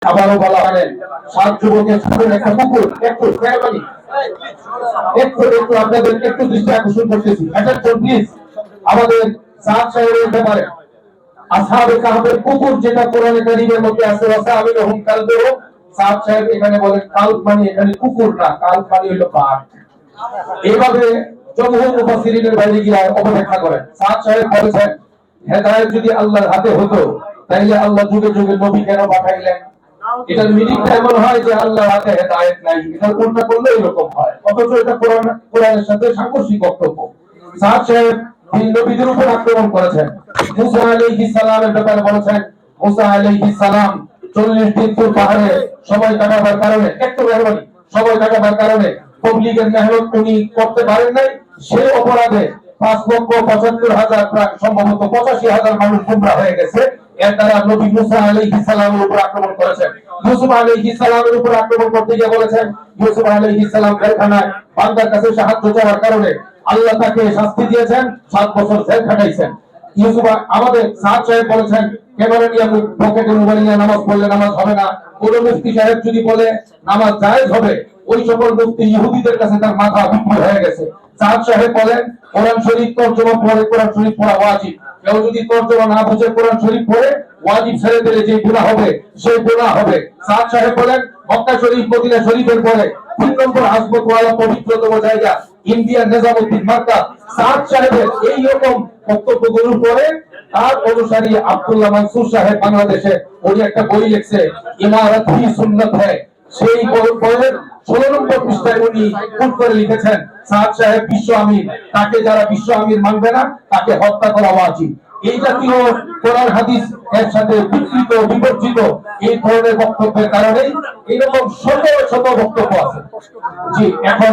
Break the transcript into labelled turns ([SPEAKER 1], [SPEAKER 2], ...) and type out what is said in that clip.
[SPEAKER 1] আবারও বলা হয় 7 যুবকের সাথে একটা কুকুর একটু একটু একটু আপনাদের একটু দৃষ্টি আকর্ষণ করতেছি। Attention please. আমাদের সাদ সাহেবের ব্যাপারে আসহাবে কাহফের কুকুর যেটা কোরআনে কারীমের মধ্যে আছে ওয়াসাবিলহুম কালবুহুম, সাদ সাহেব এখানে বলেন কালব মানে এখানে কুকুর না, কালব মানে হলো বাঘ। এইভাবে জমহুর মুফাসসিরিনের বাইরে গিয়ে অপব্যাখ্যা করেন। সাদ সাহেব বলেছেন হেদায়েত যদি আল্লাহর হাতে হতো তাহলে আল্লাহ যুগে যুগে নবী কেন পাঠাইলেন? এটার মিনিংটা এমন হয় যে আল্লাহর হাতে হেদায়েত নাই, এটা কোনটা করলে এরকম হয়, অথচ এটা কোরআনের সাথে সাংঘর্ষিক বক্তব্য। সাদ সাহেব তিন নবীদের উপর আক্রমণ করেছেন। মুসা আলাইহিস সালামের ব্যাপারে বলেছেন মুসা আলাইহিস সালাম 40 দিন তুর পাহাড়ে সময় কাটাবার কারণে একটু মেহরবানি সময় কাটাবার কারণে পাবলিকের মেহনত উনি করতে পারেন নাই, সেই অপরাধে 5,75,000 প্রায় সম্ভবত 85,000 মানুষ গুমরা হয়ে গেছে। এর দ্বারা নবী মুসা আলাইহিস সালামের উপর আক্রমণ করেছেন। ইউসুফ আলাইহিস সালামের উপর আক্রমণ করতে গিয়ে বলেছেন ইউসুফ আলাইহিস সালাম জেলখানায় বান্দার কাছে সাহায্য চাওয়ার কারণে আল্লাহ তাকে শাস্তি দিয়েছেন, 7 বছর জেল খাটাইছেন। ইউসুফ আমাদের সাদ সাহেব বলেছেন ক্যামেরা নিয়ে পকেটে মোবাইল নিয়ে নামাজ পড়লে নামাজ হবে না। কোন মুফতি সাহেব যদি বলে নামাজ জায়েজ হবে, ওই সকল মুফতি ইহুদিদের কাছে তার মাথা বিক্রি হয়ে গেছে। সাদ সাহেব বলেন কোরআন শরীফ তরজমা পড়ে কোরআন শরীফ পড়া ওয়াজিব। কেউ যদি তরজমা না বুঝে কোরআন শরীফ পড়ে ওয়াজিব ছেড়ে দিলে যে গুনাহ হবে সেই গুনাহ হবে। সাদ সাহেব বলেন মক্কা শরীফ মদিনা শরীফের পরে 3 নম্বর হাসবত ওয়ালা পবিত্রতম জায়গা ইন্ডিয়ার নিজামউদ্দিন মার্কাজ। সাদ সাহেবের এই রকম বক্তব্যগুলোর পরে তার অনুসারী আব্দুল্লাহ মানসুর সাহেব বাংলাদেশে উনি একটা বই লিখছে ইমারত হি সুন্নাত হ্যায়। সেই বইয়ের 16 নম্বর পৃষ্ঠায় উনি কোট করে লিখেছেন সাদ সাহেব বিশ্ব আমির, তাকে যারা বিশ্ব আমির মানবে না তাকে হত্যা করা উচিত। এই জাতীয় কোরআন হাদিস এর সাথে বিকৃত বিবর্জিত এই ধরনের বক্তব্যের কারণে এরকম শত শত বক্তব্য আছে। জি এখন